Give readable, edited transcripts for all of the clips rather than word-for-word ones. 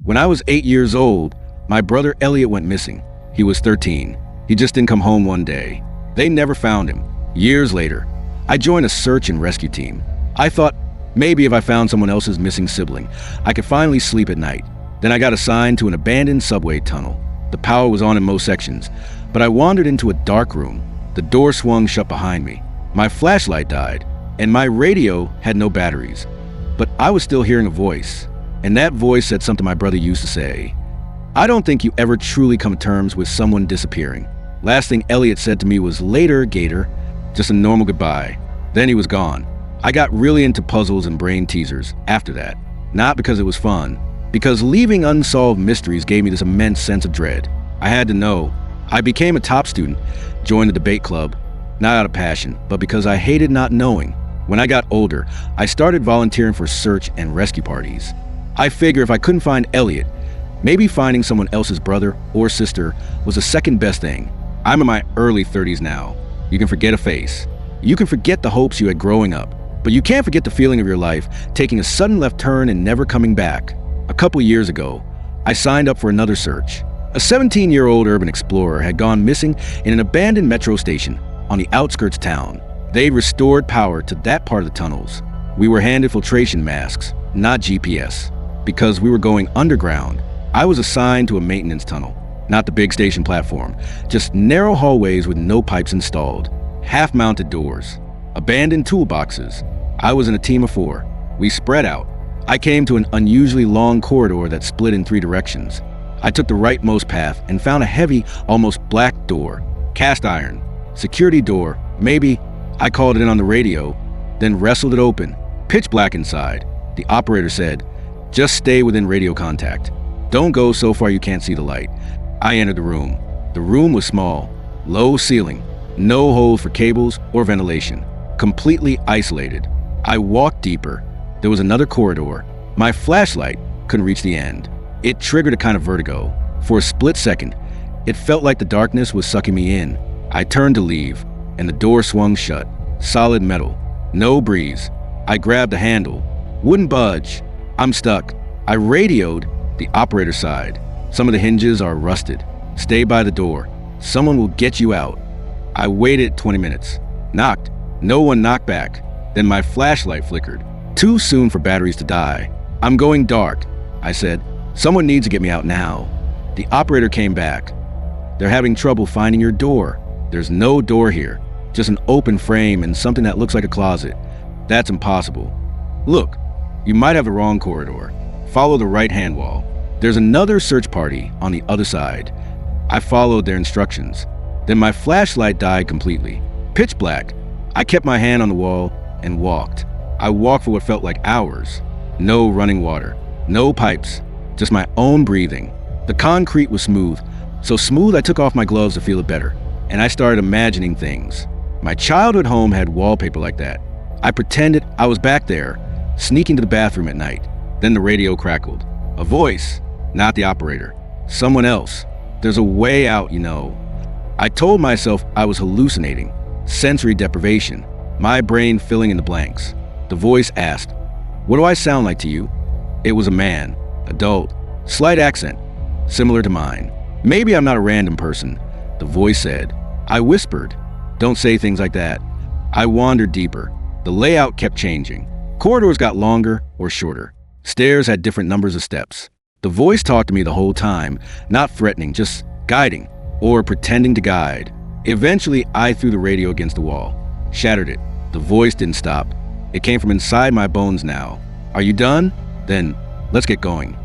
When I was 8 years old, my brother Elliot went missing. He was 13. He just didn't come home one day. They never found him. Years later, I joined a search and rescue team. I thought maybe if I found someone else's missing sibling, I could finally sleep at night. Then I got assigned to an abandoned subway tunnel. The power was on in most sections, but I wandered into a dark room. The door swung shut behind me. My flashlight died, and my radio had no batteries. But I was still hearing a voice, and that voice said something my brother used to say. I don't think you ever truly come to terms with someone disappearing. Last thing Elliot said to me was, "Later, Gator," just a normal goodbye. Then he was gone. I got really into puzzles and brain teasers after that. Not because it was fun, because leaving unsolved mysteries gave me this immense sense of dread. I had to know. I became a top student, joined the debate club, not out of passion, but because I hated not knowing. When I got older, I started volunteering for search and rescue parties. I figured if I couldn't find Elliot, maybe finding someone else's brother or sister was the second best thing. I'm in my early 30s now. You can forget a face. You can forget the hopes you had growing up, but you can't forget the feeling of your life taking a sudden left turn and never coming back. A couple years ago, I signed up for another search. A 17-year-old urban explorer had gone missing in an abandoned metro station on the outskirts of town. They restored power to that part of the tunnels. We were handed filtration masks, not GPS, because we were going underground. I was assigned to a maintenance tunnel, not the big station platform, just narrow hallways with no pipes installed, half-mounted doors, abandoned toolboxes. I was in a team of 4. We spread out. I came to an unusually long corridor that split in 3 directions. I took the rightmost path and found a heavy, almost black door. Cast iron. Security door, maybe. I called it in on the radio, then wrestled it open. Pitch black inside. The operator said, "Just stay within radio contact. Don't go so far you can't see the light." I entered the room. The room was small, low ceiling, no holes for cables or ventilation, completely isolated. I walked deeper. There was another corridor. My flashlight couldn't reach the end. It triggered a kind of vertigo. For a split second, it felt like the darkness was sucking me in. I turned to leave, and the door swung shut. Solid metal. No breeze. I grabbed the handle. Wouldn't budge. I'm stuck. I radioed the operator side. Some of the hinges are rusted. Stay by the door. Someone will get you out. I waited 20 minutes. Knocked. No one knocked back. Then my flashlight flickered. Too soon for batteries to die. "I'm going dark," I said. "Someone needs to get me out now." The operator came back. "They're having trouble finding your door. There's no door here. Just an open frame and something that looks like a closet. That's impossible. Look, you might have the wrong corridor. Follow the right-hand wall. There's another search party on the other side." I followed their instructions. Then my flashlight died completely. Pitch black. I kept my hand on the wall and walked. I walked for what felt like hours. No running water. No pipes. Just my own breathing. The concrete was smooth. So smooth I took off my gloves to feel it better. And I started imagining things. My childhood home had wallpaper like that. I pretended I was back there, sneaking to the bathroom at night. Then the radio crackled. A voice. Not the operator. Someone else. "There's a way out, you know." I told myself I was hallucinating. Sensory deprivation. My brain filling in the blanks. The voice asked, "What do I sound like to you?" It was a man. Adult. Slight accent. Similar to mine. "Maybe I'm not a random person," the voice said. I whispered, "Don't say things like that." I wandered deeper. The layout kept changing. Corridors got longer or shorter. Stairs had different numbers of steps. The voice talked to me the whole time, not threatening, just guiding, or pretending to guide. Eventually, I threw the radio against the wall, shattered it. The voice didn't stop. It came from inside my bones now. "Are you done? Then let's get going."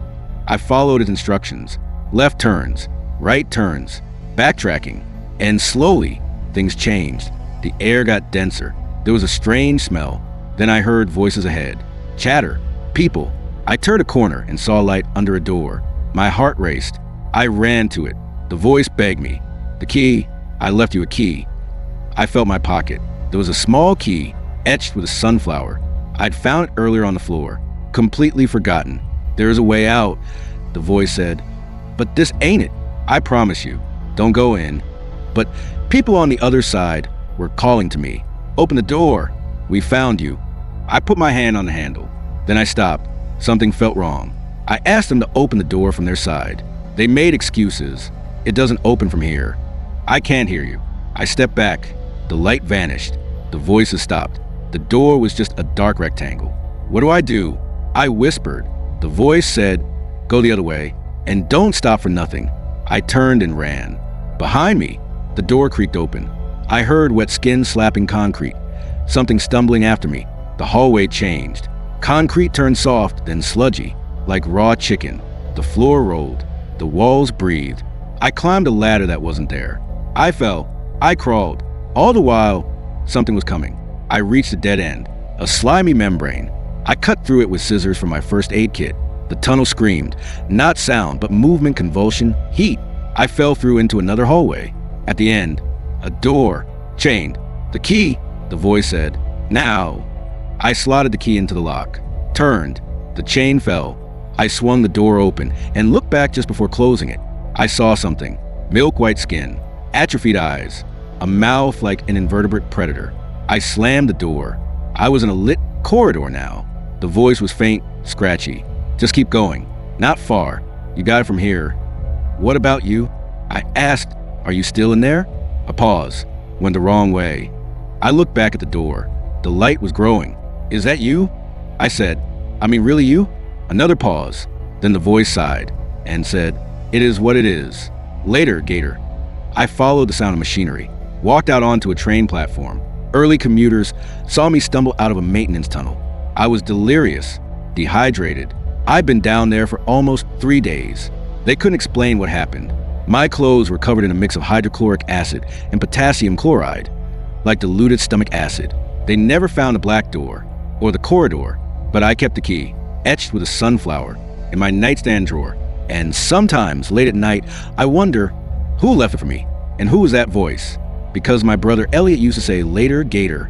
I followed its instructions. Left turns, right turns, backtracking, and slowly, things changed. The air got denser. There was a strange smell. Then I heard voices ahead. Chatter. People. I turned a corner and saw light under a door. My heart raced. I ran to it. The voice begged me. "The key. I left you a key." I felt my pocket. There was a small key, etched with a sunflower. I'd found it earlier on the floor. Completely forgotten. "There is a way out," the voice said. "But this ain't it. I promise you. Don't go in." But people on the other side were calling to me. "Open the door. We found you." I put my hand on the handle. Then I stopped. Something felt wrong. I asked them to open the door from their side. They made excuses. It doesn't open from here. I can't hear you. I stepped back. The light vanished. The voices stopped. The door was just a dark rectangle. What do? I whispered. The voice said, "Go the other way, and don't stop for nothing." I turned and ran. Behind me, the door creaked open. I heard wet skin slapping concrete. Something stumbling after me. The hallway changed. Concrete turned soft, then sludgy, like raw chicken. The floor rolled. The walls breathed. I climbed a ladder that wasn't there. I fell. I crawled. All the while, something was coming. I reached a dead end, a slimy membrane. I cut through it with scissors from my first aid kit. The tunnel screamed. Not sound, but movement, convulsion, heat. I fell through into another hallway. At the end, a door, chained. "The key," the voice said. "Now." I slotted the key into the lock. Turned. The chain fell. I swung the door open and looked back just before closing it. I saw something. Milk-white skin. Atrophied eyes. A mouth like an invertebrate predator. I slammed the door. I was in a lit corridor now. The voice was faint, scratchy. "Just keep going. Not far. You got it from here." "What about you?" I asked. "Are you still in there?" A pause. Went the wrong way. I looked back at the door. The light was growing. "Is that you?" I said. "I mean, really you?" Another pause. Then the voice sighed and said, "It is what it is. Later, Gator." I followed the sound of machinery, walked out onto a train platform. Early commuters saw me stumble out of a maintenance tunnel. I was delirious, dehydrated. I'd been down there for almost 3 days. They couldn't explain what happened. My clothes were covered in a mix of hydrochloric acid and potassium chloride, like diluted stomach acid. They never found the black door or the corridor, but I kept the key, etched with a sunflower, in my nightstand drawer. And sometimes, late at night, I wonder who left it for me and who was that voice? Because my brother Elliot used to say, "Later, Gator,"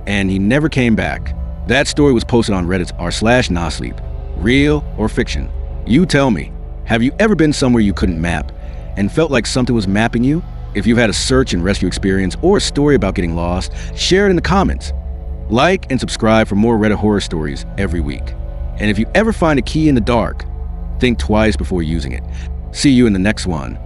and he never came back. That story was posted on Reddit's r/nosleep. Real or fiction? You tell me. Have you ever been somewhere you couldn't map and felt like something was mapping you? If you've had a search and rescue experience or a story about getting lost, share it in the comments. Like and subscribe for more Reddit horror stories every week. And if you ever find a key in the dark, think twice before using it. See you in the next one.